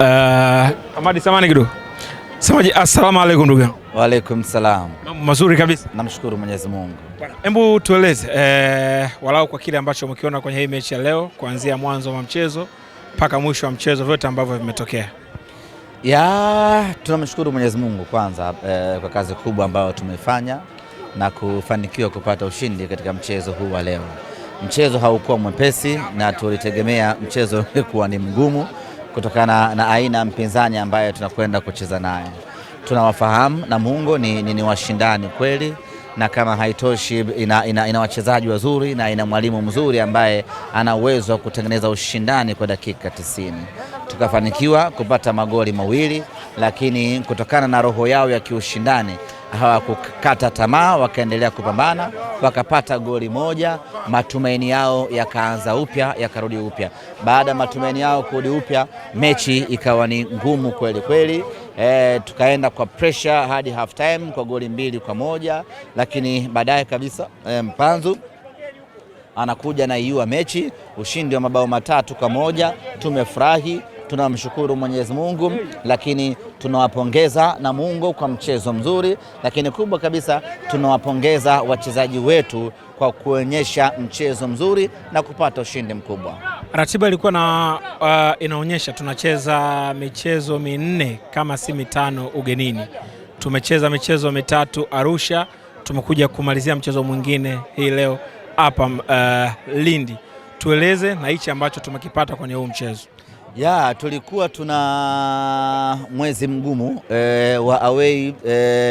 Amadi Samani kidogo. Semaji, assalamu alaikum ndugu yangu. Wa alaikum salam. Mazuri kabisa. Namshukuru Mwenyezi Mungu. Hebu tueleze walau kwa kile ambacho umekiona kwenye hii mechi ya leo kuanzia mwanzo wa mchezo mpaka mwisho wa mchezo, vyote ambavyo vimetokea. Tunamshukuru Mwenyezi Mungu kwanza kwa kazi kubwa ambayo tumefanya na kufanikiwa kupata ushindi katika mchezo huu wa leo. Mchezo haukuwa mwepesi na tulitegemea mchezo kuwa ni mgumu kutokana na aina ya mpinzani ambaye tunakwenda kucheza naye. Tunawafahamu Namungo ni washindani kweli, na kama haitoshi ina wachezaji wazuri na ina mwalimu mzuri ambaye ana uwezo wa kutengeneza ushindani kwa dakika 90. Tukafanikiwa kupata magoli mawili, lakini kutokana na roho yao ya kiushindani hawakukata tamaa, wakaendelea kupambana, wakapata goli moja, matumaini yao yakaanza upya, yakarudi upya. Baada matumaini yao kurudi upya, mechi ikawa ni ngumu kweli kweli. Tukaenda kwa pressure hadi half time kwa goli 2-1, lakini baadaye kabisa Mpanzu anakuja na iua mechi, ushindi wa mabao 3-1. Tumefurahi, tunamshukuru Mwenyezi Mungu, lakini tunawapongeza Namungo kwa mchezo mzuri, lakini kubwa kabisa tunawapongeza wachezaji wetu kwa kuonyesha mchezo mzuri na kupata ushindi mkubwa. Ratiba ilikuwa inaonyesha tunacheza michezo 4 kama si 5 ugenini. Tumecheza michezo 3 Arusha, tumekuja kumalizia mchezo mwingine hii leo hapa Lindi. Tueleze na hichi ambacho tumekipata kwenye huu mchezo. Tulikuwa tuna mwezi mgumu wa away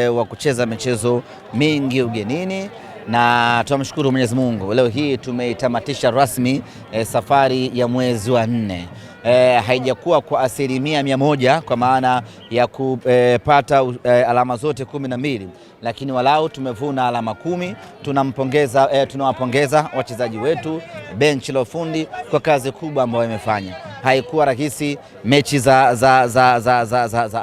wa kucheza michezo mingi ugenini, na tunamshukuru Mwenyezi Mungu, leo hii tumeitamatisha rasmi safari ya mwezi wa 4. Haijakuwa kwa 100% kwa maana ya kupata alama zote 12, lakini walau tumevuna alama 10. Tunawapongeza wachezaji wetu, benchi la ufundi kwa kazi kubwa ambayo imefanya. Haikuwa rahisi mechi za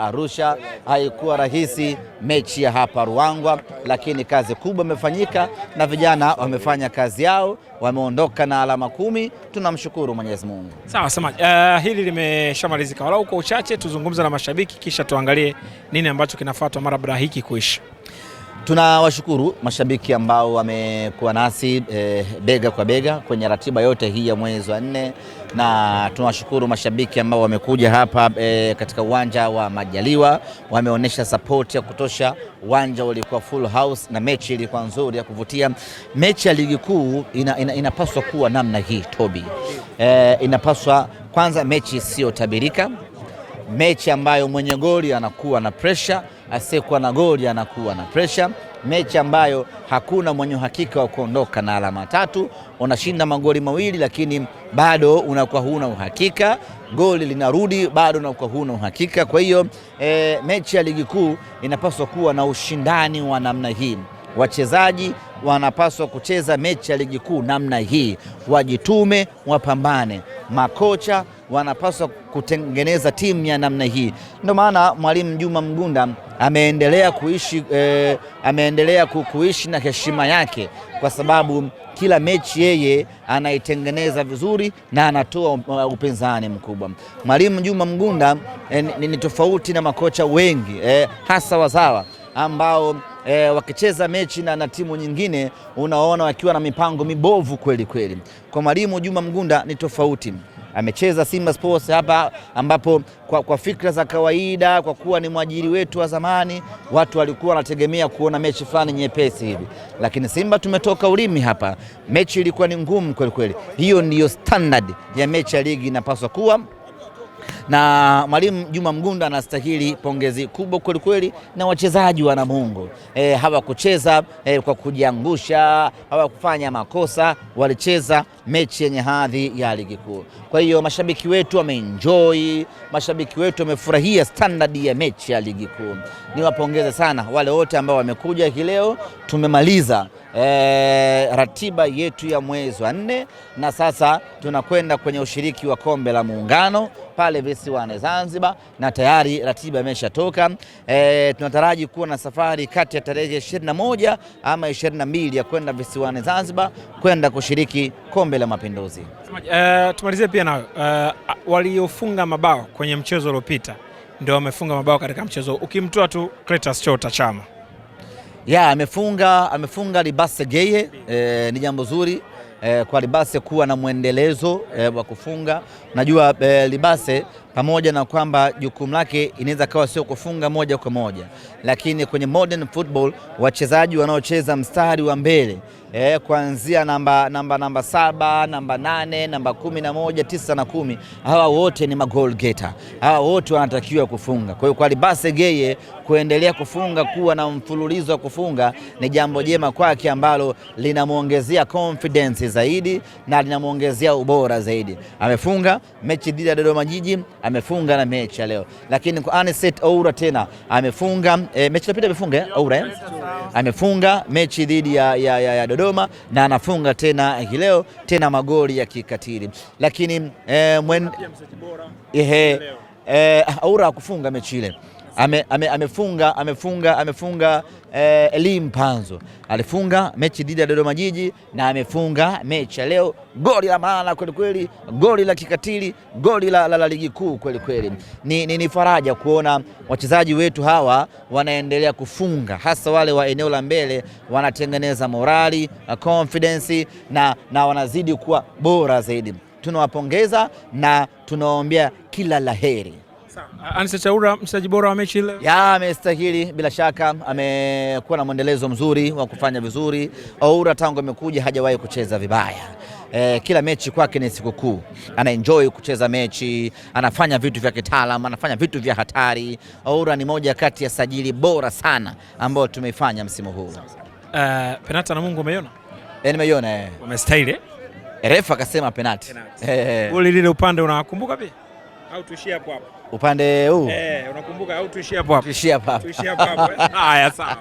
Arusha, haikuwa rahisi mechi ya hapa Ruangwa, lakini kazi kubwa imefanyika na vijana wamefanya kazi yao, wameondoka na alama 10. Tunamshukuru Mwenyezi Mungu. Sawa Samaki, hili limeshamalizika. Walau kwa uchache tuzungumze na mashabiki kisha tuangalie nini ambacho kinafuata mara baada hiki kuisha. Tunawashukuru mashabiki ambao wamekuwa nasi bega kwa bega kwenye ratiba yote hii ya mwezi wa 4, na tunawashukuru mashabiki ambao wamekuja hapa katika uwanja wa Majaliwa, wameonyesha support ya kutosha. Uwanja ulikuwa full house na mechi ilikuwa nzuri ya kuvutia. Mechi ya ligi kuu inapaswa kuwa namna hii Toby. Inapaswa kwanza mechi sio tabirika, mechi ambayo mwenye goli anakuwa na pressure, asiyekuwa na goli anakuwa na pressure, mechi ambayo hakuna mwenye uhakika wa kuondoka na alama 3. Unashinda magoli 2 lakini bado unakuwa huna uhakika, goli linarudi bado unakuwa huna uhakika. Kwa hiyo mechi ya ligi kuu inapaswa kuwa na ushindani wa namna hii. Wachezaji wanapaswa kucheza mechi ya ligi kuu namna hii, wajitume, wapambane. Makocha wanapaswa kutengeneza timu ya namna hii. Ndio maana Mwalimu Juma Mgunda ameendelea kuishi na heshima yake, kwa sababu kila mechi yeye anaitengeneza vizuri na anatoa upinzani mkubwa. Mwalimu Juma Mgunda ni tofauti na makocha wengi hasa wazawa ambao wakicheza mechi na timu nyingine unaona wakiwa na mipango mibovu kweli kweli. Kwa Mwalimu Juma Mgunda ni tofauti. Amecheza Simba Sports hapa ambapo kwa fikra za kawaida, kwa kuwa ni mwajiri wetu wa zamani, watu walikuwa wanategemea kuona mechi fulani nyepesi hivi, lakini Simba tumetoka ulimi hapa, mechi ilikuwa ni ngumu kweli kweli. Hiyo ndiyo standard ya mechi ya ligi inapaswa kuwa, na Mwalimu Juma Mgunda anastahili pongezi kubwa kweli kweli. Na wachezaji wa Namungo hawakucheza kwa kujiangusha, hawakufanya makosa, walicheza mechi yenye hadhi ya ligi kuu. Kwa hiyo mashabiki wetu wameenjoy, mashabiki wetu wamefurahia standard ya mechi ya ligi kuu. Niwapongeze sana wale wote ambao wamekuja hii leo. Tumemaliza ratiba yetu ya mwezi wa 4 na sasa tunakwenda kwenye ushiriki wa kombe la Muungano pale visiwani Zanzibar, na tayari ratiba imeshatoka. Tunataraji kuwa na safari kati ya tarehe 21 ama 22 ya kwenda visiwani Zanzibar kwenda kushiriki Kombe la Mapinduzi. Tumalizie pia nayo, waliofunga mabao kwenye mchezo uliopita ndio wamefunga mabao katika mchezo, ukimtoa tu Clatous Chota Chama. Amefunga Libase Geye, ni jambo zuri kwa Libase kuwa na mwendelezo wa kufunga. Najua Libase pamoja na kwamba jukumu lake inaweza kawa sio kufunga moja kwa moja, lakini kwenye modern football wachezaji wanaocheza mstari wa mbele kuanzia namba 7, namba 8, namba 11, 9 na 10, hawa wote ni magol getter, hawa wote wanatakiwa kufunga. Kwa hiyo kwa Libase Geye kuendelea kufunga, kuwa na mfululizo wa kufunga ni jambo jema kwake ambalo linamuongezea confidence zaidi na linamuongezea ubora zaidi. Amefunga mechi dhidi ya Dodoma Jiji, amefunga na mechi ya leo, lakini kwa Anicet Oura tena amefunga mechi iliyopita, amefunga Oura amefunga mechi dhidi ya Dodoma na anafunga tena leo tena magoli ya kikatili, lakini Oura kufunga mechi ile amefunga Elie Mpanzu alifunga mechi dhidi ya Dodoma Jiji na amefunga mechi leo, goli la maana kweli kweli, goli la kikatili, goli la ligi kuu kweli kweli. Ni faraja kuona wachezaji wetu hawa wanaendelea kufunga, hasa wale wa eneo la mbele wanatengeneza morali, confidence na wanazidi kuwa bora zaidi. Tunawapongeza na tunawaombea kila laheri. Anicet Oura mchezaji bora wa mechi ile? Amestahili bila shaka, amekuwa na mwendelezo mzuri wa kufanya vizuri. Oura tangu amekuja hajawahi kucheza vibaya. Kila mechi kwake ni sikukuu, ana enjoy kucheza mechi, anafanya vitu vya kitaalamu, anafanya vitu vya hatari. Oura ni moja kati ya sajili bora sana ambao tumeifanya msimu huu. Penalti na Mungu umeiona? Nimeiona. Wamestahili. Refa akasema penalti. Goli lile upande unakumbuka pia? Au tuishie hapo hapo? Upande huu? Unakumbuka au tuishie hapo hapo? Tuishie hapo hapo. Tuishie hapo hapo. Haya sawa.